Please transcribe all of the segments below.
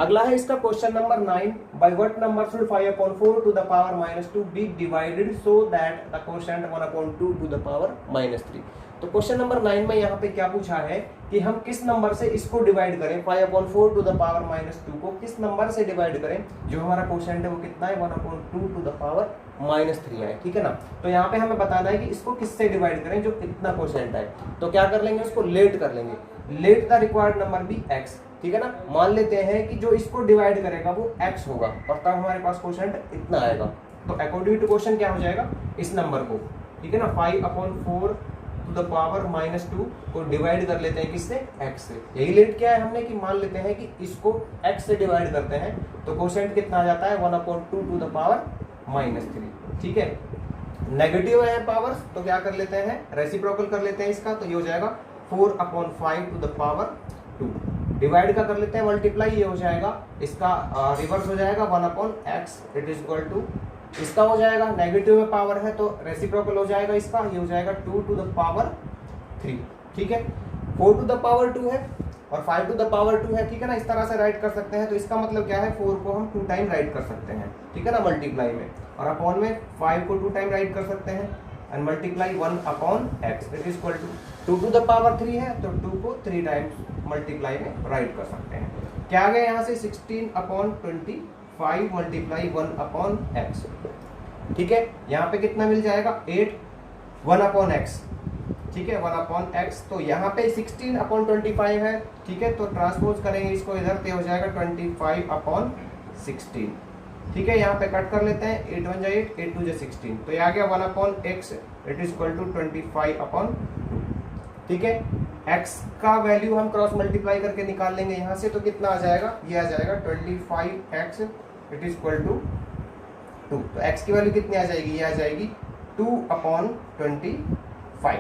अगला है इसका question number 9, by what number should 5/4 to the power -2 be divided so that the quotient 1/2 to the power -3। तो question number 9 में यहाँ पे क्या पूछा है कि हम किस नंबर से इसको डिवाइड करें, 5/4 टू द पावर -2 को किस नंबर से डिवाइड करें, जो हमारा क्वोशिएंट है वो कितना है, 1/2 टू द पावर -3 है, ठीक है ना। तो यहाँ पे हमें बताना है कि इसको किससे डिवाइड करें जो इतना क्वोशिएंट है। तो क्या कर लेंगे, उसको लेट कर लेंगे, let the required number be x, ठीक है ना। मान लेते हैं कि जो इसको डिवाइड करेगा वो x होगा और तब हमारे पास क्वोशिएंट इतना आएगा। तो अकॉर्डिंग टू क्वेश्चन क्या हो जाएगा, इस नंबर को, ठीक है ना, 5/4 टू द पावर -2 को डिवाइड कर लेते हैं किससे, x से। यही लेट किया है हमने कि मान लेते हैं कि इसको x से डिवाइड करते हैं तो क्वोशिएंट कितना आ जाता है, 1/2 टू द पावर -3, ठीक है। नेगेटिव है पावर्स तो क्या कर लेते हैं, रेसिप्रोकल कर लेते हैं इसका, तो ये हो जाएगा 4/5 टू द पावर 2। डिवाइड का कर लेते हैं मल्टीप्लाई, ये हो जाएगा इसका रिवर्स हो जाएगा 1/x, it is equal to, इसका हो जाएगा नेगेटिव में पावर है तो रेसिप्रोकल हो जाएगा इसका, ये हो जाएगा 2 टू द पावर 3, ठीक है। 4 टू द पावर 2 है और 5 टू द पावर 2 है, ठीक है ना। इस तरह से राइट कर सकते हैं। तो इसका मतलब क्या है, 4 को हम 2 टाइम राइट कर सकते हैं, ठीक है ना, मल्टीप्लाई में, और अपॉन में 5 को 2 टाइम राइट कर सकते हैं and multiply 1/x, it is equal to 2 to the power 3 है तो 2 को 3 टाइम्स मल्टीप्लाई में राइट कर सकते हैं। क्या आ गया यहाँ से, 16/25 मल्टीप्लाई 1/x, ठीक है। यहाँ पे कितना मिल जाएगा, 8, 1/x, ठीक है, 1/x। तो यहाँ पे 16/25 है, ठीक है, तो ट्रांसपोज करेंगे इसको इधर तो हो जाएगा 25/16, ठीक है। यहाँ पे कट कर लेते हैं, 8 1 8, 8 2 16, तो ये आ गया 1/x, it is equal to 25/2, ठीक है। x का वैल्यू हम क्रॉस मल्टीप्लाई करके निकाल लेंगे यहाँ से, तो कितना आ जाएगा, ये आ जाएगा 25x, it is equal to 2। तो x की वैल्यू कितनी आ जाएगी, ये आ जाएगी 2/25,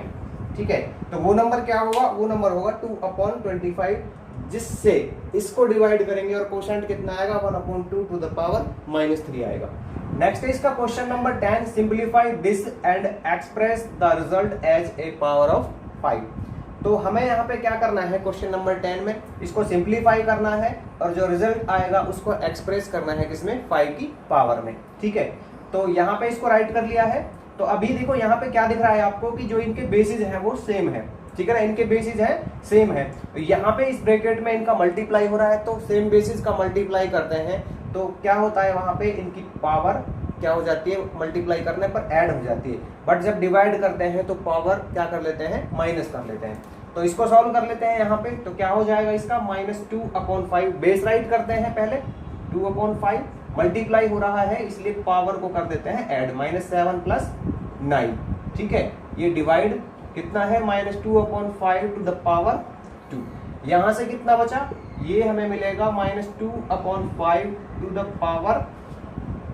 ठीक है। तो वो नंबर क्या होगा, वो नंबर होगा 2/25, जिससे इसको डिवाइड करेंगे और क्वोशिएंट कितना आएगा, 1/2 टू द पावर -3 आएगा। नेक्स्ट है इसका question number 10, simplify this and express the result as a power of 5। तो हमें यहाँ पे क्या करना है, क्वेश्चन नंबर 10 में इसको सिंप्लीफाई करना है और जो रिजल्ट आएगा उसको एक्सप्रेस करना है किसमें, 5 की पावर में, ठीक है। तो यहाँ पे इसको राइट कर लिया है। तो अभी देखो यहाँ पे क्या दिख रहा है आपको कि जो इनके बेसिस हैं वो सेम है, ठीक है ना, इनके बेसिस हैं सेम है। तो यहाँ पे इस ब्रैकेट में इनका मल्टीप्लाई हो रहा है, तो सेम बेसिस का मल्टीप्लाई करते हैं तो क्या होता है, वहां पे इनकी पावर क्या हो जाती है, मल्टीप्लाई करने पर ऐड हो जाती है। बट जब डिवाइड करते हैं तो पावर क्या कर लेते हैं, माइनस कर लेते हैं। तो इसको सॉल्व कर लेते हैं यहाँ पे, तो क्या हो जाएगा इसका, -2/5, बेस राइट करते हैं पहले, 2/5 मल्टीप्लाई हो रहा है इसलिए पावर को कर देते हैं ऐड, -7 + 9, ठीक है। ये डिवाइड कितना है, -2/5 टू द पावर 2। यहां से कितना बचा, ये हमें मिलेगा -2/5 टू द पावर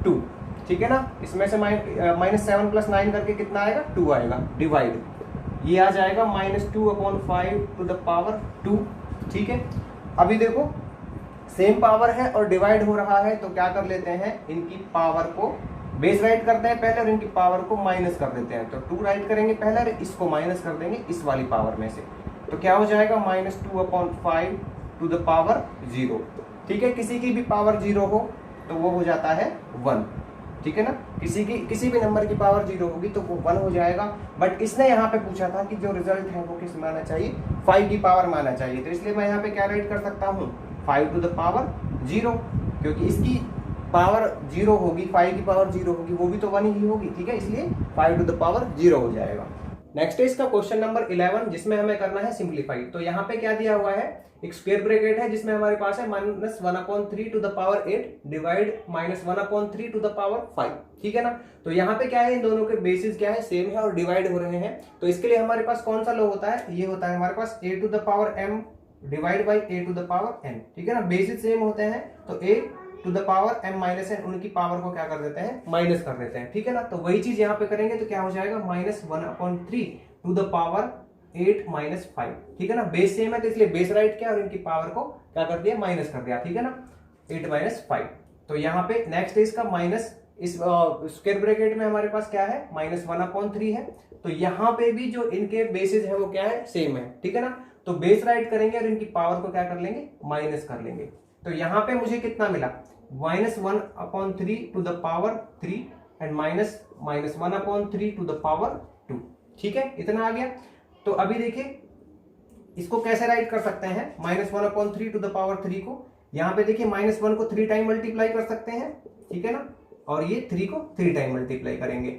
2, ठीक है ना। इसमें से -7 + 9 करके कितना आएगा, 2 आएगा, डिवाइड ये आ जाएगा -2/5 टू द पावर 2, ठीक है। अभी देखो सेम पावर है और डिवाइड हो रहा है, तो क्या कर लेते हैं, इनकी पावर को बेस राइट करते हैं पहले और इनकी पावर को माइनस कर देते हैं। तो 2 राइट करेंगे पहले और इसको माइनस कर देंगे इस वाली पावर में से, तो क्या हो जाएगा, -2/5 टू द पावर 0, ठीक है। किसी की भी पावर 0 हो तो वो हो जाता है 1, ठीक है ना। किसी भी नंबर की पावर 0 होगी तो वो 1 हो जाएगा। बट इसने यहाँ पे पूछा था कि जो रिजल्ट है वो किस में आना चाहिए, 5 की पावर में आना चाहिए। तो इसलिए मैं यहाँ पे क्या राइट कर सकता हूँ, 5 टू द पावर 0, क्योंकि इसकी पावर 0 होगी, 5 की पावर 0 होगी, वो भी तो 1 ही होगी, ठीक है। इसलिए 5 टू द पावर 0 हो जाएगा। नेक्स्ट है इसका क्वेश्चन नंबर 11, जिसमें हमें करना है सिंप्लीफाई। तो यहाँ पे क्या दिया हुआ है, एक स्क्वायर ब्रैकेट है जिसमें हमारे पास है -1/3 to the power 8 divide -1/3 to the power 5, ठीक है ना। तो यहाँ पे क्या है, इन दोनों के बेसिस क्या है, सेम है और डिवाइड हो रहे हैं। तो इसके लिए हमारे पास कौन सा लॉ होता है, ये होता है हमारे पास a to the power m divide by a to the power n, ठीक है ना। बेसिस सेम होते हैं तो a to the power m minus n, उनकी पावर को क्या कर देते हैं, माइनस कर देते हैं, ठीक है ना। तो वही चीज यहाँ पे करेंगे तो क्या हो जाएगा, -1/3 टू द पावर 8 - 5, ठीक है ना। बेस सेम है तो इसलिए बेस राइट किया और इनकी पावर को क्या कर दिया, माइनस कर दिया, ठीक है ना, 8 - 5। तो यहाँ पे नेक्स्ट है इसका माइनस, इस स्क्वायर ब्रैकेट में हमारे पास क्या है, -1/3 है। तो यहाँ पे भी जो इनके बेसिस है वो क्या है, सेम है, ठीक है ना। तो बेस राइट करेंगे और इनकी पावर को क्या कर लेंगे, माइनस कर लेंगे, तो यहाँ पे मुझे कितना मिला, -1/3 to the power 3 and -1/3 to the power 2। ठीक है, इतना आ गया। तो अभी देखिए इसको कैसे राइट कर सकते हैं, -1/3 टू द पावर 3 को, यहाँ पे देखिए -1 को 3 टाइम मल्टीप्लाई कर सकते हैं, ठीक है ना, और ये 3 को 3 टाइम मल्टीप्लाई करेंगे,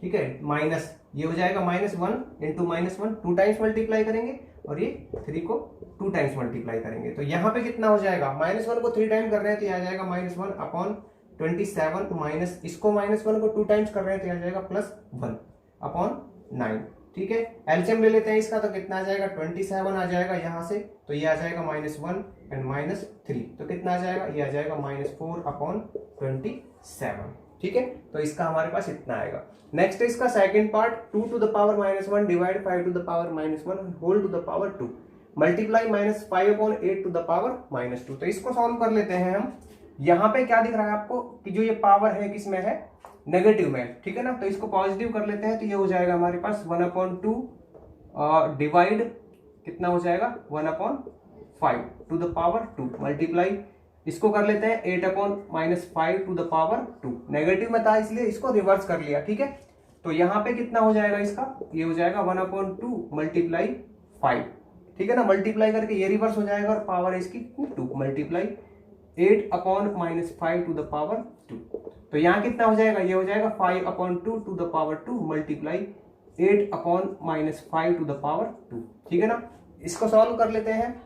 ठीक है, माइनस ये हो जाएगा -1 इंटू -1 2 टाइम्स मल्टीप्लाई करेंगे, और ये 3 को 2 टाइम्स मल्टीप्लाई करेंगे। तो यहाँ पे कितना हो जाएगा, -1 को 3 टाइम कर रहे हैं तो यह आ जाएगा -1/27 माइनस इसको -1 को 2 टाइम्स कर रहे हैं तो यह आ जाएगा +1/9। ठीक है, एलसीएम ले लेते हैं इसका, तो कितना आ जाएगा 27 आ जाएगा यहाँ से, तो ये आ जाएगा -1 एंड -3, तो कितना आ जाएगा, ये आ जाएगा -4/27। ठीक है, तो इसका हमारे पास इतना आएगा। नेक्स्ट है इसका second part, 2 to the power -1 divide 5 to the power -1 whole to the power 2 multiply -5/8 to the power -2। तो इसको सॉल्व कर लेते हैं हम। यहाँ पे क्या दिख रहा है आपको कि जो ये पावर है किसमें है, नेगेटिव में, ठीक है ना, तो इसको पॉजिटिव कर लेते हैं, तो ये हो जाएगा हमारे पास 1/2 डिवाइड कितना हो जाएगा 1/5 टू द पावर 2 मल्टीप्लाई इसको कर लेते हैं 8/-5 टू द पावर 2, नेगेटिव में था इसलिए इसको रिवर्स कर लिया। ठीक है, तो यहाँ पे कितना हो जाएगा इसका, ये हो जाएगा 1/2 मल्टीप्लाई 5, ठीक है ना, मल्टीप्लाई करके ये रिवर्स हो जाएगा और पावर है इसकी 2 मल्टीप्लाई 8/-5 टू द पावर 2। तो यहाँ कितना हो जाएगा, ये हो जाएगा 5/2 to the power 2 multiply 8/-5 to the power 2। ठीक है ना, इसको सॉल्व कर लेते हैं।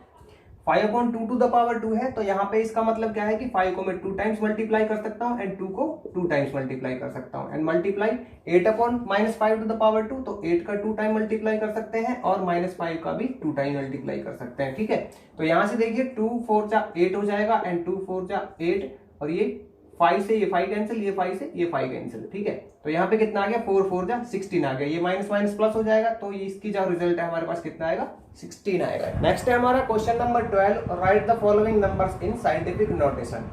5/2 टू द पावर 2 है, तो यहाँ पे इसका मतलब क्या है कि 5 को मैं 2 टाइम्स मल्टीप्लाई कर सकता हूँ एंड 2 को 2 टाइम्स मल्टीप्लाई कर सकता हूँ and multiply 8/-5 to the power 2, तो 8 का 2 टाइम मल्टीप्लाई कर सकते हैं और -5 का भी 2 टाइम मल्टीप्लाई कर सकते हैं। ठीक है, तो यहाँ से देखिए 2 4 जा 8 हो जाएगा एंड 2 4 जा 8 और ये 5 से ये 5 कैंसिल, ये 5 से ये 5 कैंसिल। ठीक है, तो यहाँ पे कितना आ गया 4 4 जा 16 आ गया, ये माइनस माइनस प्लस हो जाएगा, तो ये इसकी जो रिजल्ट है हमारे पास कितना आएगा 16 आएगा। नेक्स्ट है हमारा question number 12, right the following numbers in scientific notation.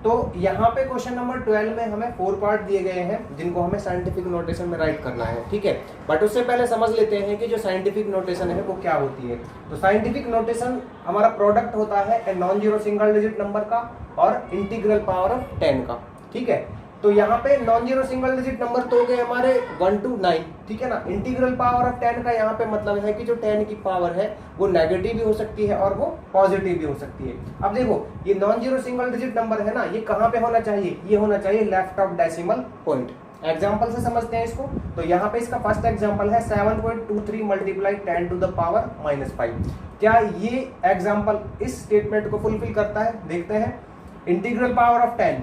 तो यहाँ पे क्वेश्चन नंबर 12 में हमें 4 पार्ट दिए गए हैं जिनको हमें साइंटिफिक नोटेशन में राइट करना है। ठीक है, बट उससे पहले समझ लेते हैं कि जो साइंटिफिक नोटेशन है वो क्या होती है। तो साइंटिफिक नोटेशन हमारा प्रोडक्ट होता है a non zero single digit number का और इंटीग्रल पावर ऑफ 10 का। ठीक है, तो यहाँ पे non zero single digit number तो हो गए हमारे 1 to 9, ठीक है ना। इंटीग्रल पावर ऑफ 10 का यहाँ पे मतलब है कि जो 10 की पावर है वो नेगेटिव भी हो सकती है और वो पॉजिटिव भी हो सकती है। अब देखो ये non zero single digit number है ना, ये कहाँ पे होना चाहिए, ये होना चाहिए left of decimal point. Example से समझते हैं इसको, तो यहाँ पे इसका फर्स्ट एग्जाम्पल है 7.23 मल्टीप्लाई 10 टू द पावर -5। क्या ये एग्जाम्पल इस स्टेटमेंट को फुलफिल करता है, देखते हैं। इंटीग्रल पावर ऑफ 10,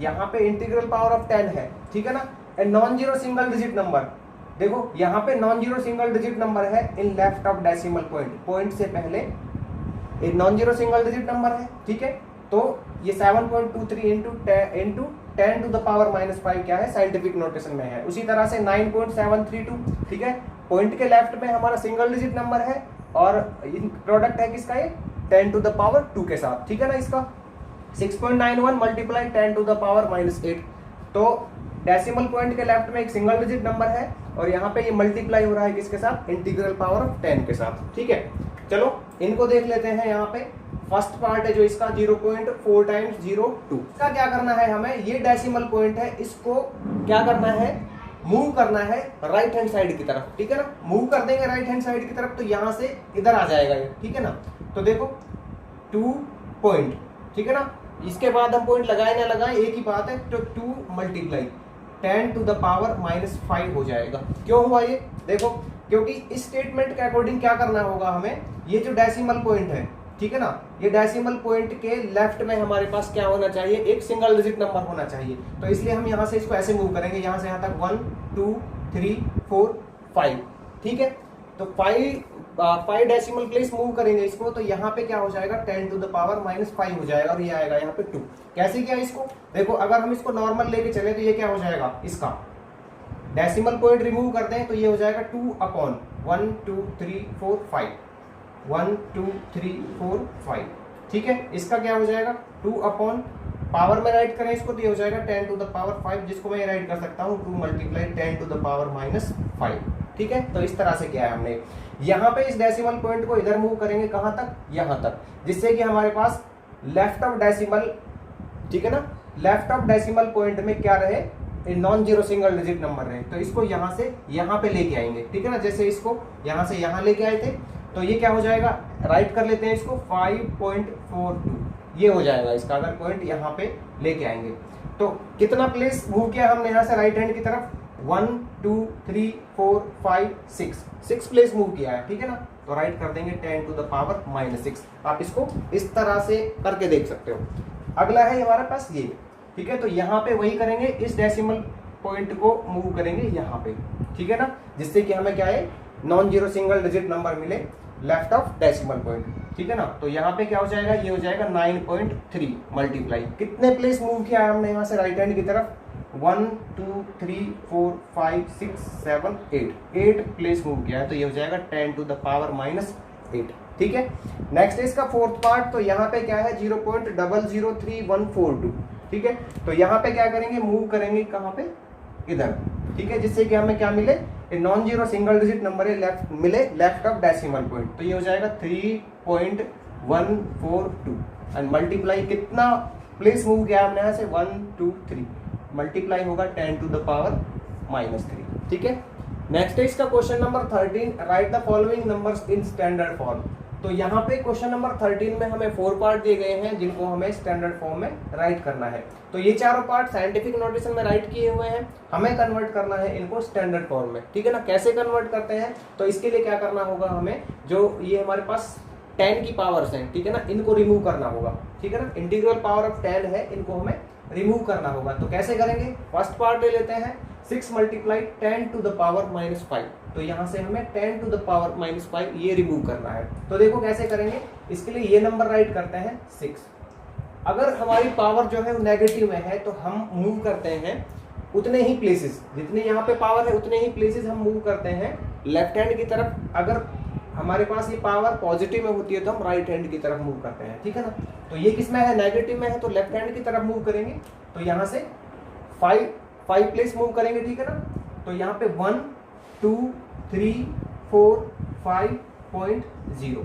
यहाँ पे इंटीग्रल पावर ऑफ 10 है, ठीक है ना। And non zero single digit number, देखो यहाँ पे non zero single digit number है in left of decimal point, point से पहले एक non zero single digit number है। ठीक है, तो ये 7.23 इंटू 10 टू द पावर -5 क्या है, साइंटिफिक नोटेशन में है। उसी तरह से 9.732, ठीक है, पॉइंट के लेफ्ट में हमारा सिंगल डिजिट नंबर है और प्रोडक्ट है किसका, ये 10 टू द पावर 2 के साथ, ठीक है ना। इसका 6.91 मल्टीप्लाई 10 टू द पावर -8, तो डेसिमल पॉइंट के लेफ्ट में एक सिंगल डिजिट नंबर है और यहाँ पे ये मल्टीप्लाई हो रहा है किसके साथ, इंटीग्रल पावर ऑफ 10 के साथ। ठीक है, चलो इनको देख लेते हैं। यहाँ पे फर्स्ट पार्ट है जो इसका 0.4 टाइम्स 0.2, इसका क्या करना है हमें, ये डेसिमल पॉइंट है, इसको क्या करना है, मूव करना है राइट हैंड साइड की तरफ। ठीक है ना, मूव कर देंगे राइट हैंड साइड की तरफ तो यहाँ से इधर आ जाएगा ये, ठीक है ना। तो देखो 2 पॉइंट, ठीक है ना, इसके बाद हम पॉइंट लगाए ना लगाए एक ही बात है, तो 2 मल्टीप्लाई 10 टू द पावर -5 हो जाएगा। क्यों हुआ ये, देखो क्योंकि इस स्टेटमेंट के अकॉर्डिंग क्या करना होगा हमें, ये जो डेसिमल पॉइंट है, ठीक है ना, ये डेसिमल पॉइंट के लेफ्ट में हमारे पास क्या होना चाहिए, एक सिंगल डिजिट नंबर होना चाहिए। तो इसलिए हम यहाँ से इसको ऐसे मूव करेंगे, यहाँ से यहाँ तक 1 2 3 4 5, ठीक है। तो 5 डेसिमल प्लेस मूव करेंगे इसको, तो यहाँ पे क्या हो जाएगा 10 टू द पावर -5 हो जाएगा और ये आएगा यहाँ पे 2। कैसे किया इसको, देखो अगर हम इसको नॉर्मल लेके चले तो ये क्या हो जाएगा, इसका डेसिमल पॉइंट रिमूव कर दें तो ये हो जाएगा 2/1 2 3 4 5 1 2 3 4 5, ठीक है। इसका क्या हो जाएगा 2 पावर में राइट करें इसको तो ये हो जाएगा 10 टू द पावर 5, जिसको मैं राइट कर सकता हूँ 2 मल्टीप्लाई 10 टू द पावर -5, ठीक है। तो इस तरह से किया है हमने। यहाँ पे इस डेसिमल पॉइंट को इधर मूव करेंगे कहाँ तक, यहाँ तक, जिससे कि हमारे पास लेफ्ट ऑफ डेसिमल, ठीक है ना, लेफ्ट ऑफ डेसिमल पॉइंट में क्या रहे, non zero single digit number रहे, तो इसको यहाँ से यहाँ पे लेके आएंगे, ठीक है ना। जैसे इसको यहाँ से यहाँ लेके आए थे, तो ये क्या हो जाएगा, राइट कर लेते हैं इसको 5.42, ये हो जाएगा इसका, अगर पॉइंट यहाँ पे लेके आएंगे। तो कितना प्लेस मूव किया हमने यहाँ से राइट हैंड की तरफ, 1 2 3 4 5 6 प्लेस मूव किया है, ठीक है ना। तो राइट कर देंगे 10 टू द पावर -6। आप इसको इस तरह से करके देख सकते हो। अगला है हमारे पास ये, ठीक है। तो यहाँ पे वही करेंगे, इस डेसिमल पॉइंट को मूव करेंगे यहाँ पे, ठीक है ना, जिससे कि हमें क्या है, non zero single digit number मिले लेफ्ट ऑफ डेसिमल पॉइंट, ठीक है ना। तो यहाँ पे क्या हो जाएगा, ये हो जाएगा 9.3 मल्टीप्लाई, कितने प्लेस मूव किया है हमने यहाँ से राइट हैंड की तरफ, 1 2 3 4 5 6 7 8 प्लेस मूव किया है, तो ये हो जाएगा 10 टू द पावर -8, ठीक है। नेक्स्ट है इसका फोर्थ पार्ट, तो यहाँ पे क्या है 0.003142, ठीक है। तो यहाँ पे क्या करेंगे, मूव करेंगे कहाँ पे, इधर, ठीक है, जिससे कि हमें क्या मिले, non zero single digit number है लेफ्ट मिले लेफ्ट ऑफ डेसिमल पॉइंट, तो ये हो जाएगा 3.142 एंड मल्टीप्लाई, कितना प्लेस मूव किया हमने यहाँ से 1 2 3, मल्टीप्लाई होगा 10 टू द पावर -3, ठीक है। नेक्स्ट है इसका question number 13, right the following numbers in standard form. तो यहाँ पे क्वेश्चन नंबर 13 में हमें 4 पार्ट दिए गए हैं जिनको हमें स्टैंडर्ड फॉर्म में राइट करना है। तो ये चारों पार्ट साइंटिफिक नोटेशन में राइट किए हुए हैं, हमें कन्वर्ट करना है इनको स्टैंडर्ड फॉर्म में, ठीक है ना। कैसे कन्वर्ट करते हैं, तो इसके लिए क्या करना होगा, हमें जो ये हमारे पास 10 की पावर्स हैं, ठीक है ना, इनको रिमूव करना होगा, ठीक है ना। इंटीग्रल पावर ऑफ 10 है, इनको हमें रिमूव करना होगा। तो कैसे करेंगे, फर्स्ट पार्ट ले लेते हैं, 6 मल्टीप्लाई 10 टू द पावर -5, तो यहाँ से हमें 10 टू द पावर -5 ये रिमूव करना है। तो देखो कैसे करेंगे, इसके लिए ये नंबर राइट करते हैं 6। अगर हमारी पावर जो है वो नेगेटिव में है, तो हम मूव करते हैं उतने ही प्लेसेस, जितने यहाँ पे पावर है उतने ही प्लेसेस हम मूव करते हैं लेफ्ट हैंड की तरफ। अगर हमारे पास ये पावर पॉजिटिव में होती है तो हम राइट हैंड की तरफ मूव करते हैं, ठीक है ना। तो ये किस में है, नेगेटिव में है, तो लेफ्ट हैंड की तरफ मूव करेंगे। तो यहाँ से 5 प्लेस मूव करेंगे, ठीक है ना। तो यहाँ पे 1 2 3 4 5.0,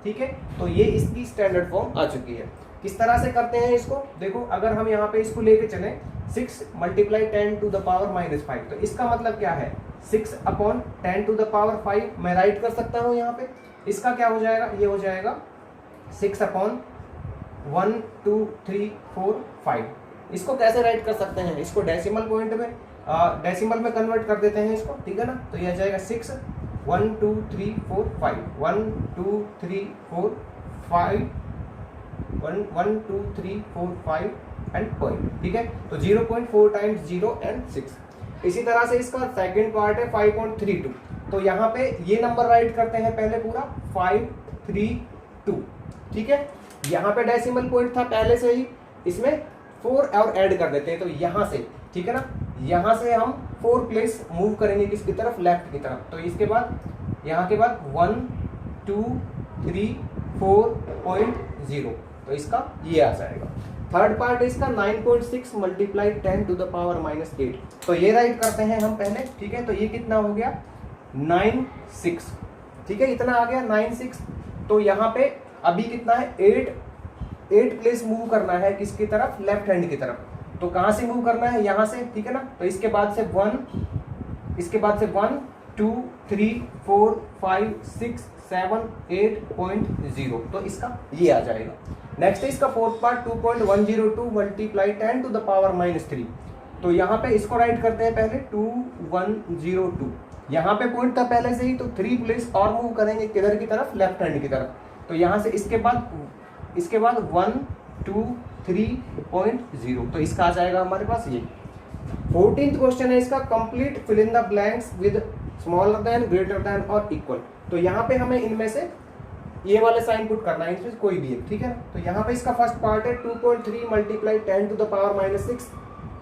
ठीक है। तो ये इसकी स्टैंडर्ड फॉर्म आ चुकी है। किस तरह से करते हैं इसको, देखो अगर हम यहाँ पे इसको लेके चलें, 6 मल्टीप्लाई 10 टू द पावर -5, तो इसका मतलब क्या है, 6 अपॉन 10 टू द पावर 5 मैं राइट कर सकता हूँ यहाँ पे। इसका क्या हो जाएगा, ये हो जाएगा 6 अपॉन 1 2 3 4 5। इसको कैसे राइट कर सकते हैं, इसको डेसिमल पॉइंट में डेसिमल में कन्वर्ट कर देते हैं इसको, ठीक है ना। तो यह जाएगा 6 1 2 3 4 5 1 2 3 4 5 1 2 3 4 5 एंड पॉइंट, ठीक है। तो 0.4 टाइम्स 0 एंड 6। इसी तरह से इसका सेकंड पार्ट है 5.32, तो यहाँ पे ये नंबर राइट करते हैं पहले पूरा 532, ठीक है। यहाँ पे डेसिमल पॉइंट था पहले से ही, इसमें 4 और ऐड कर देते हैं, तो यहाँ से, ठीक है ना, यहाँ से हम 4 प्लेस मूव करेंगे किसकी तरफ, लेफ्ट की तरफ। तो इसके बाद यहाँ के बाद 1 2 3 4.0, तो इसका ये आ जाएगा। थर्ड पार्ट इसका 9.6 मल्टीप्लाई 10 टू द पावर -8, तो ये राइट करते हैं हम पहले, ठीक है। तो ये कितना हो गया 96, ठीक है, इतना आ गया 96। तो यहाँ पे अभी कितना है 8 प्लेस मूव करना है किसकी तरफ, लेफ्ट हैंड की तरफ। तो कहाँ से मूव करना है, यहाँ से, ठीक है ना। तो इसके बाद से 1 2 3 4 5 6 7 8.0, तो इसका ये आ जाएगा। नेक्स्ट है इसका fourth part 2.102 multiply 10 to the power -3, तो यहाँ पे इसको राइट करते हैं पहले 2102। यहाँ पे पॉइंट था पहले से ही, तो 3 प्लेस और मूव करेंगे किधर की तरफ, लेफ्ट हैंड की तरफ। तो यहाँ से इसके बाद 1 2 3.0, तो इसका आ जाएगा हमारे पास ये। 14th क्वेश्चन है इसका, complete fill in the blanks with smaller than, greater than और इक्वल। तो यहाँ पे हमें इनमें से ये वाले साइन पुट करना है, इसमें कोई भी है, ठीक है। तो यहाँ पे इसका फर्स्ट पार्ट है 2.3 multiply 10 to the power -6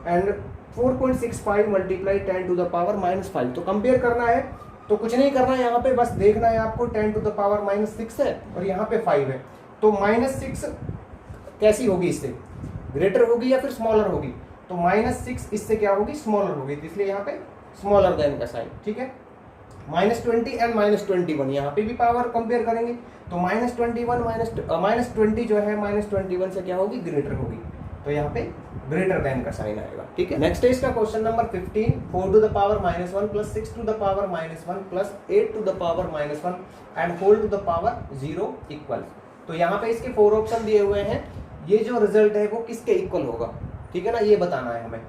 and 4.65 multiply 10 to the power -5। तो कंपेयर करना है, तो कुछ नहीं करना है, यहाँ पे बस देखना है आपको 10 टू द पावर -6 है और यहाँ पे 5 है। तो -6 कैसी होगी, इससे ग्रेटर होगी या फिर स्मॉलर होगी। तो -6 इससे क्या होगी, स्मॉलर होगी, इसलिए यहाँ पे स्मॉलर देन का साइन, ठीक है। -20 एंड -21, यहाँ पे भी पावर कंपेयर करेंगे तो -20 जो है -21 से क्या होगी, ग्रेटर होगी, तो यहाँ पे ग्रेटर देन का साइन आएगा। ठीक है, नेक्स्ट है इसका question number 15, 4 to the power -1 plus 6 to the power -1 plus 8 to the power -1 and whole to the power 0 equal. तो यहाँ पे इसके 4 ऑप्शन दिए हुए हैं, ये जो रिजल्ट है वो किसके इक्वल होगा, ठीक है ना, ये बताना है हमें।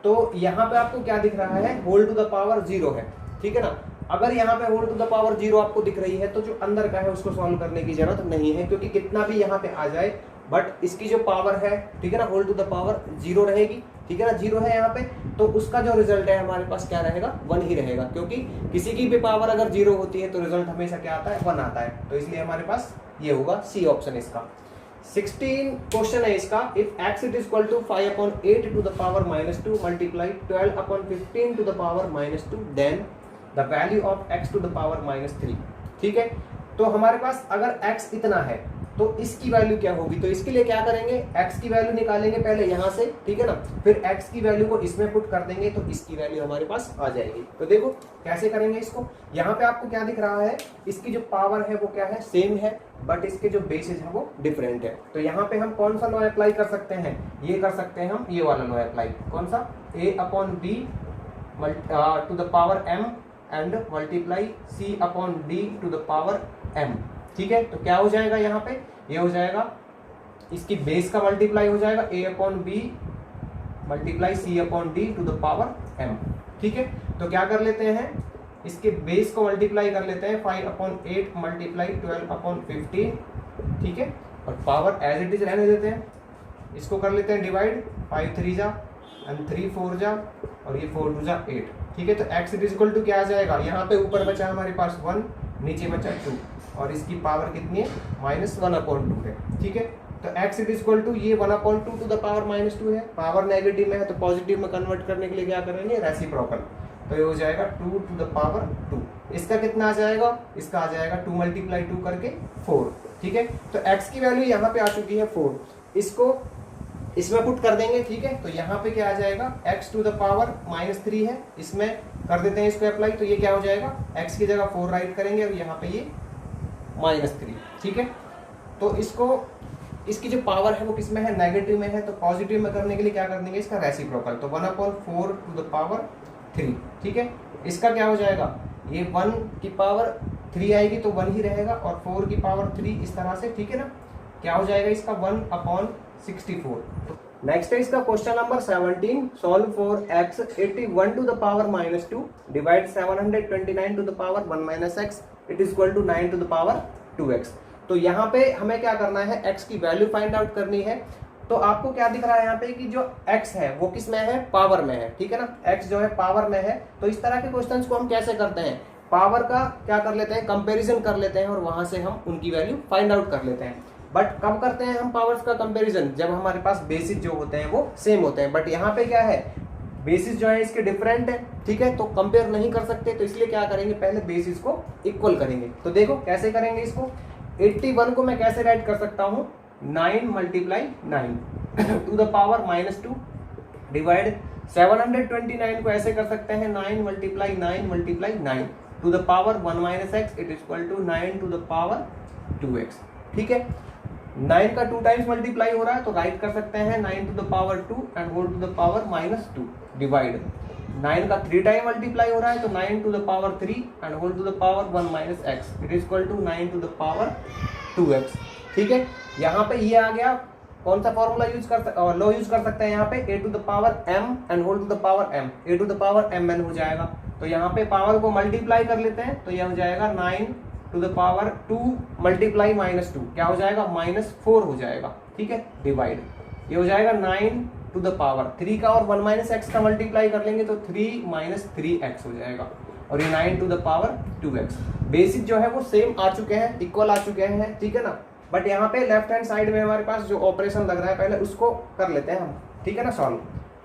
तो यहाँ पे आपको क्या दिख रहा है, होल टू द पावर 0 है, ठीक है ना। अगर यहाँ पे होल टू द पावर 0 आपको दिख रही है तो जो अंदर का है उसको सॉल्व करने की जरूरत नहीं है, क्योंकि कितना भी यहाँ पे आ जाए बट इसकी जो पावर है, ठीक है ना, होल टू द पावर 0 रहेगी, ठीक है ना, 0 है यहाँ पे, तो उसका जो रिजल्ट है हमारे पास क्या रहेगा, 1 ही रहेगा, क्योंकि किसी की भी पावर अगर 0 होती है तो रिजल्ट हमेशा क्या आता है, 1 आता है। तो इसलिए हमारे पास ये होगा सी ऑप्शन इसका। 16 क्वेश्चन है इसका, if x it equal to 5/8 to the power -2 multiply 12/15 to the power -2 then the value of x to the power -3। ठीक है, तो हमारे पास अगर x इतना है तो इसकी वैल्यू क्या होगी, तो इसके लिए क्या करेंगे, x की वैल्यू निकालेंगे पहले यहाँ से, ठीक है ना, फिर x की वैल्यू को इसमें पुट कर देंगे तो इसकी वैल्यू हमारे पास आ जाएगी। तो देखो कैसे करेंगे इसको, यहाँ पे आपको क्या दिख रहा है, इसकी जो पावर है वो क्या है, सेम है, बट इसके जो बेसिस है वो डिफरेंट है। तो यहाँ पे हम कौन सा लॉ अप्लाई कर सकते हैं, ये कर सकते हैं हम ये वाला लॉ अप्लाई, कौन सा, a/b to the power m and multiply c/d to the power m। ठीक है, तो क्या हो जाएगा, यहाँ पे ये हो जाएगा, इसकी बेस का मल्टीप्लाई हो जाएगा a/b multiply c/d to the power m। ठीक है, तो क्या कर लेते हैं, इसके बेस को मल्टीप्लाई कर लेते हैं, 5/8 मल्टीप्लाई 12/15, ठीक है, और पावर एज इट इज रहने देते हैं, इसको कर लेते हैं डिवाइड, 5 3 जा एंड 3 4 जा और ये 4 2 जा 8। ठीक है, तो x इज इक्वल टू क्या आ जाएगा, यहाँ पे ऊपर बचा हमारे पास 1, नीचे बचा 2 और इसकी पावर कितनी है, -1/2 है। ठीक है, तो x इज इक्वल टू ये 1/2 टू द पावर -2 है, पावर नेगेटिव में है तो पॉजिटिव में कन्वर्ट करने के लिए क्या करेंगे, रेसिप्रोकल, तो ये हो जाएगा 2 टू द पावर 2। इसका कितना आ जाएगा, इसका आ जाएगा 2 मल्टीप्लाई 2 करके 4। ठीक है, तो x की वैल्यू यहाँ पे आ चुकी है 4, इसको इसमें पुट कर देंगे। ठीक है, तो यहाँ पे क्या आ जाएगा, x टू द पावर -3 है, इसमें कर देते हैं इसको अप्लाई, तो ये क्या हो जाएगा, x की जगह 4 राइट करेंगे और यहाँ पे ये -3। ठीक है, तो इसको, इसकी जो पावर है वो किसमें है, नेगेटिव में है, तो पॉजिटिव में करने के लिए क्या कर देंगे, इसका रेसिप्रोकल, तो 1/4 टू द पावर 3। ठीक है, इसका क्या हो जाएगा, ये 1 की पावर 3 आएगी तो 1 ही रहेगा और 4 की पावर 3 इस तरह से। ठीक है ना, क्या हो जाएगा इसका 1/64। नेक्स्ट है इसका question number 17, solve for x 81 to the power -2 divide 729 to the power 1 - x it is equal to 9 to the power 2x। तो यहाँ पे हमें क्या करना है, x की वैल्यू फाइंड आउट करनी है। तो आपको क्या दिख रहा है यहाँ पे कि जो x है वो किस में है, पावर में है। ठीक है ना, x जो है पावर में है, तो इस तरह के क्वेश्चंस को हम कैसे करते हैं, पावर का क्या कर लेते हैं, कंपैरिजन कर लेते हैं और वहां से हम उनकी वैल्यू फाइंड आउट कर लेते हैं। बट कब करते हैं हम पावर्स का कंपैरिजन, जब हमारे पास बेसिस जो होते हैं वो सेम होते हैं। बट यहाँ पे क्या है, बेसिस जो है इसके डिफरेंट है। ठीक है, तो कंपेयर नहीं कर सकते, तो इसलिए क्या करेंगे, पहले बेसिस को इक्वल करेंगे। तो देखो कैसे करेंगे इसको, 81 को मैं कैसे राइट कर सकता हूँ, 9 multiply 9 to the power -2 divide 729 को ऐसे कर सकते हैं, 9 multiply 9 multiply 9 to the power 1 - x it is equal to 9 to the power 2x। ठीक है, 9 का 2 टाइम्स मल्टीप्लाई हो रहा है तो राइट कर सकते हैं 9 to the power 2 and whole to the power -2 divide 9 का 3 टाइम मल्टीप्लाई हो रहा है तो 9 to the power 3 and whole to the power 1 - x it is equal to 9 to the power 2x। ठीक है, यहाँ पे ये आ गया, कौन सा फॉर्मूला यूज कर सकते, लॉ यूज कर सकते हैं यहाँ पे, a to the power m and whole to the power m, a to the power mn हो जाएगा। तो यहाँ पे पावर को मल्टीप्लाई कर लेते हैं तो यह हो जाएगा 9 टू द पावर 2 मल्टीप्लाई -2, क्या हो जाएगा, -4 हो जाएगा। ठीक है, डिवाइड ये हो जाएगा 9 टू द पावर 3 का और 1 - x का मल्टीप्लाई कर लेंगे तो 3 - 3x हो जाएगा और ये 9 to the power 2x। Basic जो है वो सेम आ चुके हैं, इक्वल आ चुके हैं। ठीक है ना, बट यहाँ पे लेफ्ट हैंड साइड में हमारे पास जो ऑपरेशन लग रहा है पहले उसको कर लेते हैं हम। ठीक है ना, सॉल्व।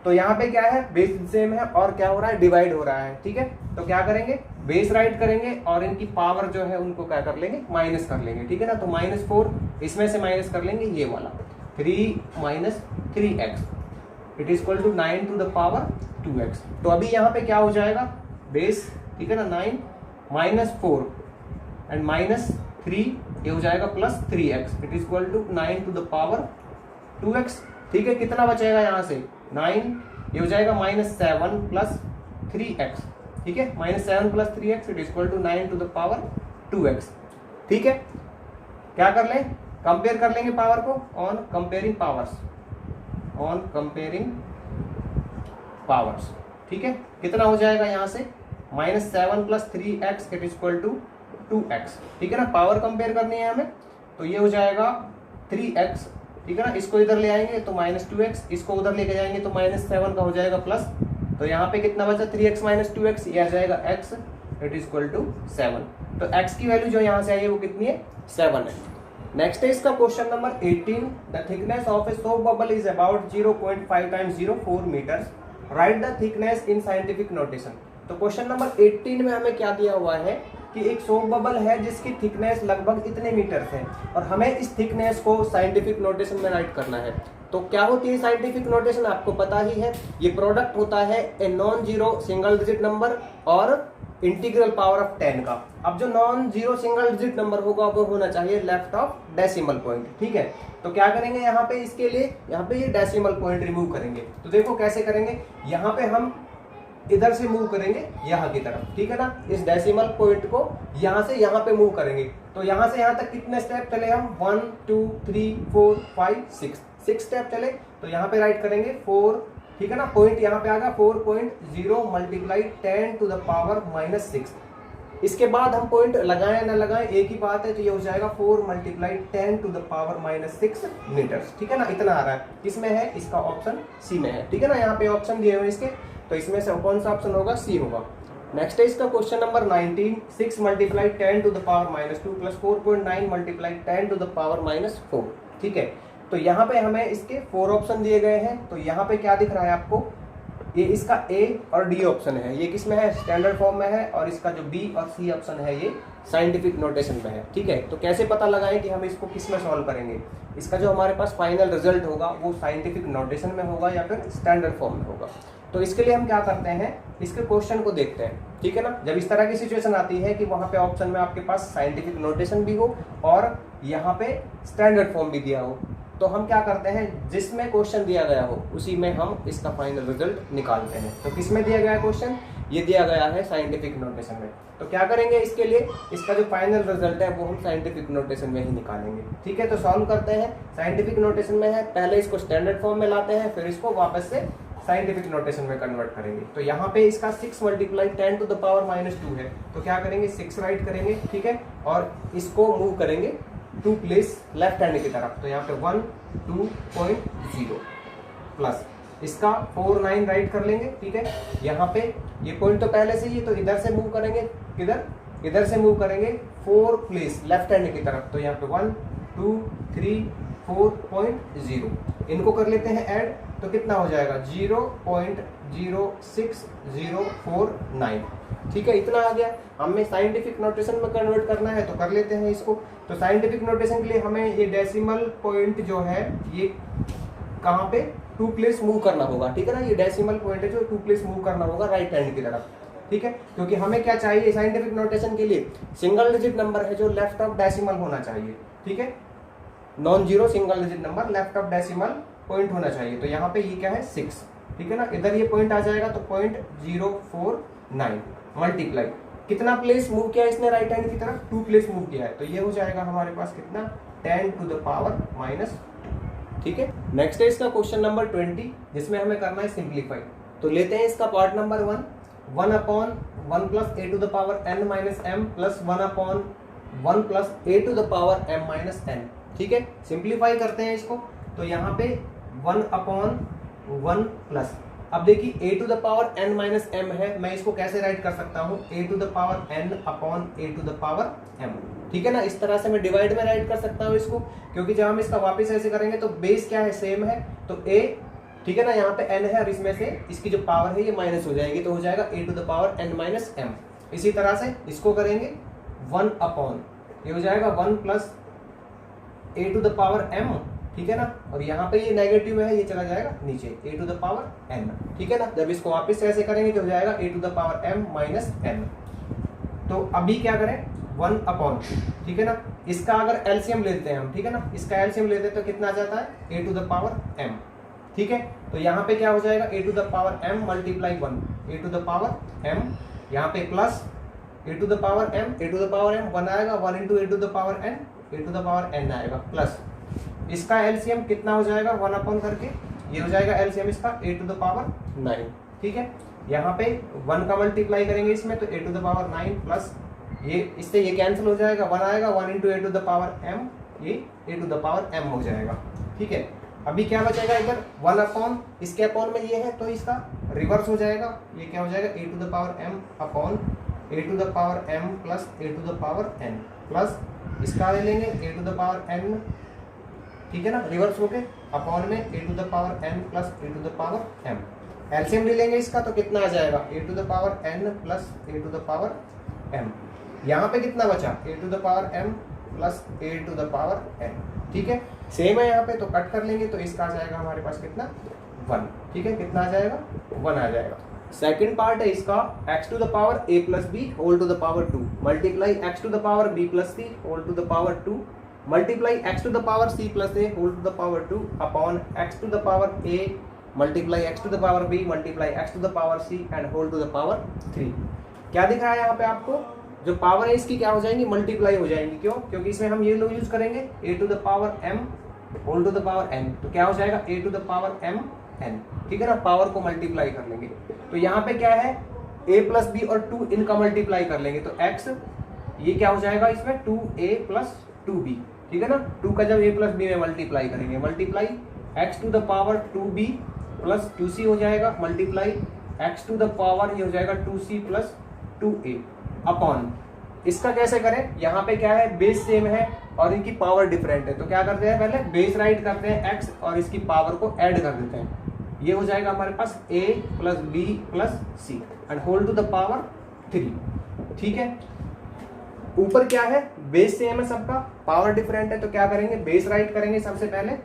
तो यहाँ पे क्या है, बेस सेम है और क्या हो रहा है, डिवाइड हो रहा है। ठीक है, तो क्या करेंगे, बेस राइट करेंगे और इनकी पावर जो है उनको क्या कर लेंगे, माइनस कर लेंगे। ठीक है ना, तो -4 इसमें से माइनस कर लेंगे ये वाला, 3 - 3x it is equal to 9 to the power 2x। तो अभी यहाँ पे क्या हो जाएगा, बेस, ठीक है ना, 9 -4 एंड -3 ये हो जाएगा +3x, it is equal to 9 to the power 2x। ठीक है, कितना बचेगा यहाँ से 9, ये हो जाएगा -7 + 3x। ठीक है, -7 + 3x it is equal to 9 to the power 2x। ठीक है, क्या कर लें, कंपेयर कर लेंगे पावर को ऑन कंपेयरिंग पावर्स। ठीक है, कितना हो जाएगा यहाँ से -7 + 3x it is equal to 2x। ठीक है ना, पावर कंपेयर करनी है हमें, तो ये हो जाएगा 3x। ठीक है ना, इसको इधर ले आएंगे तो -2x, इसको उधर लेके जाएंगे तो -7 का हो जाएगा प्लस, तो यहाँ पे कितना बचा 3x - 2x, ये आ जाएगा x it is equal to 7। तो x की वैल्यू जो यहाँ से आई है वो कितनी है 7 है। नेक्स्ट है इसका question number 18, the thickness of a soap bubble is about 0.5 × 0.4 metres, write the thickness in scientific notation. तो क्वेश्चन नंबर 18 में हमें क्या दिया हुआ है कि एक सोप बबल है जिसकी थिकनेस लगभग इतने मीटर्स है और हमें इस थिकनेस को साइंटिफिक नोटेशन में राइट करना है। तो क्या होती है साइंटिफिक नोटेशन, आपको पता ही है, ये प्रोडक्ट होता है a non zero single digit number और इंटीग्रल पावर ऑफ 10 का। अब जो non zero single digit number होगा वो होना चाहिए लेफ्ट ऑफ डेसिमल पॉइंट। ठीक है, तो क्या करेंगे यहाँ पे, इसके लिए यहाँ पे ये डेसिमल पॉइंट रिमूव करेंगे। तो देखो कैसे करेंगे, यहाँ पे हम इधर से मूव करेंगे यहाँ की तरफ। ठीक है ना, इस डेसिमल पॉइंट को यहाँ से यहाँ पे मूव करेंगे। तो यहाँ से यहाँ तक कितने स्टेप चले हम, 1 2 3 4 5 6 स्टेप चले। तो यहाँ पे राइट करेंगे 4। ठीक है ना, पॉइंट यहाँ पे आ गया 4.0 × 10 टू द पावर -6। इसके बाद हम पॉइंट लगाएं ना लगाएं एक ही बात है, तो ये हो जाएगा 4 × 10 टू द पावर -6 मीटर्स। ठीक है ना, इतना आ रहा है। किसमें है, इसका ऑप्शन सी में है। ठीक है ना, यहाँ पे ऑप्शन दिए हुए इसके, तो इसमें से कौन सा ऑप्शन होगा, सी होगा। नेक्स्ट है इसका question number 19, 6 × 10 to the power -2 + 4.9 × 10 to the power -4। ठीक है, तो यहाँ पे हमें इसके 4 ऑप्शन दिए गए हैं। तो यहाँ पे क्या दिख रहा है आपको, ये इसका ए और डी ऑप्शन है, ये किस में है, स्टैंडर्ड फॉर्म में है, और इसका जो बी और सी ऑप्शन है ये साइंटिफिक नोटेशन में है। ठीक है, तो कैसे पता लगाएं कि हम इसको किस में सॉल्व करेंगे, इसका जो हमारे पास फाइनल रिजल्ट होगा वो साइंटिफिक नोटेशन में होगा या फिर स्टैंडर्ड फॉर्म में होगा। तो इसके लिए हम क्या करते हैं, इसके क्वेश्चन को देखते हैं। ठीक है ना, जब इस तरह की सिचुएशन आती है कि वहां पे ऑप्शन में आपके पास साइंटिफिक नोटेशन भी हो और यहाँ पे स्टैंडर्ड फॉर्म भी दिया हो, तो हम क्या करते हैं, जिसमें क्वेश्चन दिया गया हो उसी में हम इसका फाइनल रिजल्ट निकालते हैं। तो किसमें दिया गया है क्वेश्चन, ये दिया गया है साइंटिफिक नोटेशन में। तो क्या करेंगे इसके लिए, इसका जो फाइनल रिजल्ट है वो हम साइंटिफिक नोटेशन में ही निकालेंगे। ठीक है, तो सॉल्व करते हैं, साइंटिफिक नोटेशन में है, पहले इसको स्टैंडर्ड फॉर्म में लाते हैं, फिर इसको वापस से साइंटिफिक नोटेशन में कन्वर्ट करेंगे। तो यहाँ पे इसका 6 × 10 टू द पावर -2 है, तो क्या करेंगे 6 राइट करेंगे। ठीक है, और इसको मूव करेंगे 2 प्लेस लेफ्ट हैंड की तरफ, तो यहाँ पे 1 2.0 प्लस इसका 4 9 राइट कर लेंगे। ठीक है, यहाँ पे ये पॉइंट तो पहले से ही, तो इधर से मूव करेंगे, किधर, इधर से मूव करेंगे 4 प्लेस लेफ्ट हैंड की तरफ, तो यहाँ पे 1 2 3 4.0 इनको कर लेते हैं ऐड, तो कितना हो जाएगा 0.06049। ठीक है, इतना आ गया। हमें साइंटिफिक नोटेशन में कन्वर्ट करना है तो कर लेते हैं इसको। तो साइंटिफिक नोटेशन के लिए हमें ये डेसिमल पॉइंट जो है ये कहाँ पे 2 प्लेस मूव करना होगा। ठीक है ना, ये डेसिमल पॉइंट है जो 2 प्लेस मूव करना होगा राइट हैंड की तरफ। ठीक है, क्योंकि हमें क्या चाहिए साइंटिफिक नोटेशन के लिए, सिंगल डिजिट नंबर है जो लेफ्ट ऑफ डेसिमल होना चाहिए। ठीक है, non zero single digit number left of decimal point होना चाहिए। तो यहाँ पे ये क्या है 6। ठीक है ना, इधर ये पॉइंट आ जाएगा तो 0.049 मल्टीप्लाई, कितना प्लेस मूव किया इसने राइट हैंड की तरफ, 2 प्लेस मूव किया है, तो ये हो जाएगा हमारे पास कितना 10 टू द पावर -2। ठीक है, नेक्स्ट है इसका क्वेश्चन नंबर 20, जिसमें हमें करना है सिंप्लीफाई। तो लेते हैं इसका part number 1, 1/1 + a to the power n - m + 1/1 + a to the power m - n। ठीक है, सिंप्लीफाई करते हैं इसको। तो यहाँ पे 1/1 प्लस, अब देखिए a to the power n - m है, मैं इसको कैसे राइट कर सकता हूँ, a to the power n/a to the power m। ठीक है ना, इस तरह से मैं डिवाइड में राइट कर सकता हूँ इसको, क्योंकि जब हम इसका वापस ऐसे करेंगे तो बेस क्या है सेम है, तो a, ठीक है ना, यहाँ पे n है और इसमें से इसकी जो पावर है ये माइनस हो जाएगी, तो हो जाएगा a to the power n - m। इसी तरह से इसको करेंगे 1/, ये हो जाएगा 1 + a to the power m। ठीक है ना, और यहाँ पे ये नेगेटिव है, ये चला जाएगा नीचे a to the power n। ठीक है ना, जब इसको वापस से ऐसे करेंगे तो हो जाएगा a to the power m - n। तो अभी क्या करें 1 अपॉन, ठीक है ना, इसका अगर एलसीएम लेते हैं हम, ठीक है ना, इसका एलसीएम लेते हैं तो कितना आ जाता है a to the power m, ठीक है। तो यहाँ पे क्या हो जाएगा a to the power m multiply 1 a to the power m, यहाँ पे plus a to the power m, a to the power m 1 आएगा, 1 into a to the power n, a to the power n आएगा, plus इसका LCM कितना हो जाएगा 1 upon करके, ये हो जाएगा एलसीएम इसका a टू द पावर 9, ठीक है। यहाँ पे 1 का मल्टीप्लाई करेंगे इसमें तो a to the power 9 plus ये, इससे ये कैंसिल हो जाएगा, 1 आएगा, 1 into a to the power m, ये a to the power m हो जाएगा, ठीक है। अभी क्या बचेगा इधर 1 अपॉन, इसके अपॉन में ये है तो इसका रिवर्स हो जाएगा, ये क्या हो जाएगा a to the power m upon a to the power m plus a to the power n, plus इसका ले लेंगे a to the power n, ठीक है ना, रिवर्स होके अपॉन में a to the power n plus a to the power m, LCM ले लेंगे इसका तो कितना आ जाएगा a to the power n plus a to the power m, यहाँ पे कितना बचा a to the power m plus a to the power n, ठीक है। सेम है यहाँ पे तो कट कर लेंगे तो इसका आ जाएगा हमारे पास कितना 1, ठीक है, कितना आ जाएगा 1 आ जाएगा। सेकंड पार्ट है इसका x to the power a plus b whole to the power 2 multiply x to the power b plus c whole to the power 2 multiply x to the power c plus a whole to the power 2 upon x to the power a multiply x to the power b multiply x to the power c and whole to the power 3। क्या दिख रहा है यहाँ पे आपको, जो power है इसकी क्या हो जाएंगी मल्टीप्लाई हो जाएंगी, क्यों, क्योंकि इसमें हम ये लोग यूज करेंगे a to the power m whole to the power n, तो क्या हो जाएगा a to the power m n, ठीक है ना, पावर को मल्टीप्लाई कर लेंगे। तो यहाँ पे क्या है a प्लस b और 2 इनका मल्टीप्लाई कर लेंगे तो x, ये क्या हो जाएगा इसमें 2a प्लस 2b, ठीक है ना, 2 का जब a प्लस b में मल्टीप्लाई करेंगे, multiply x to the power 2b plus 2c हो जाएगा, multiply x to the power ये हो जाएगा 2c प्लस 2a अपॉन, इसका कैसे करें, यहाँ पे क्या है बेस सेम है और इनकी पावर डिफरेंट है, तो क्या करते हैं पहले बेस राइट करते हैं x और इसकी पावर को ऐड कर देते हैं, ये हो जाएगा हमारे पास a plus b plus c and whole to the power 3, ठीक है। ऊपर क्या है बेस सेम है सबका, पावर डिफरेंट है, तो क्या करेंगे बेस राइट करेंगे सबसे पहले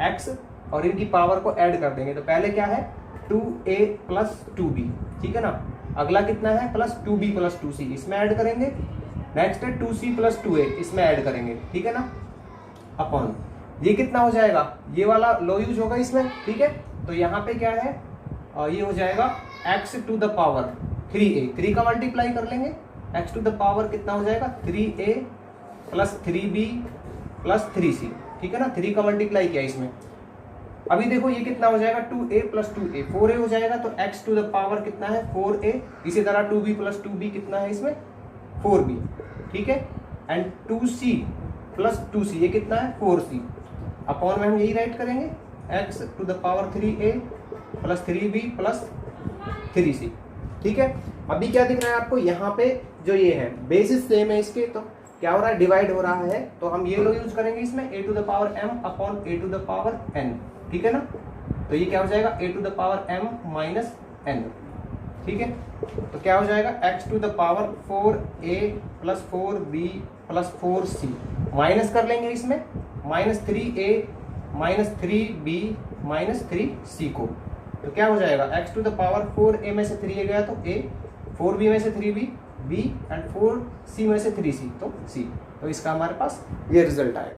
x और इनकी पावर को ऐड कर देंगे, तो पहले क्या है 2a प्लस 2b, ठीक है ना, अगला कितना है प्लस 2b प्लस 2c, इसमें ऐड करेंगे, नेक्स्ट है 2c प्लस 2a, इसमें ऐड करेंगे, ठीक है ना, अपॉन ये कितना हो जाएगा, ये वाला लो यूज होगा इसमें, ठीक है। तो यहाँ पे क्या है ये हो जाएगा x to the power 3a, 3 का मल्टीप्लाई कर लेंगे, x टू द पावर कितना हो जाएगा 3a plus 3b plus 3c, ठीक है ना, 3 का मल्टीप्लाई किया इसमें। अभी देखो ये कितना हो जाएगा 2a प्लस 2a 4a हो जाएगा, तो x टू द पावर कितना है 4a, इसी तरह 2b प्लस 2b कितना है इसमें 4b, ठीक है, एंड 2c प्लस 2c ये कितना है 4c, अपॉन में हम यही राइट करेंगे x to the power 3a plus 3b plus 3c, ठीक है। अभी क्या दिख रहा है आपको, यहाँ पे जो ये है बेसिस सेम है इसके, तो क्या हो रहा है डिवाइड हो रहा है, तो हम ये लोग यूज करेंगे इसमें a to the power m upon a to the power n, ठीक है ना, तो ये क्या हो जाएगा a to the power m minus n, ठीक है। तो क्या हो जाएगा x to the power 4a plus 4b plus 4c, minus कर लेंगे इसमें minus 3a minus 3b minus 3c को, तो क्या हो जाएगा x to the power 4a में से 3a गया तो a, 4b में से 3b b एंड 4c में से 3c तो c, तो इसका हमारे पास ये रिजल्ट आएगा।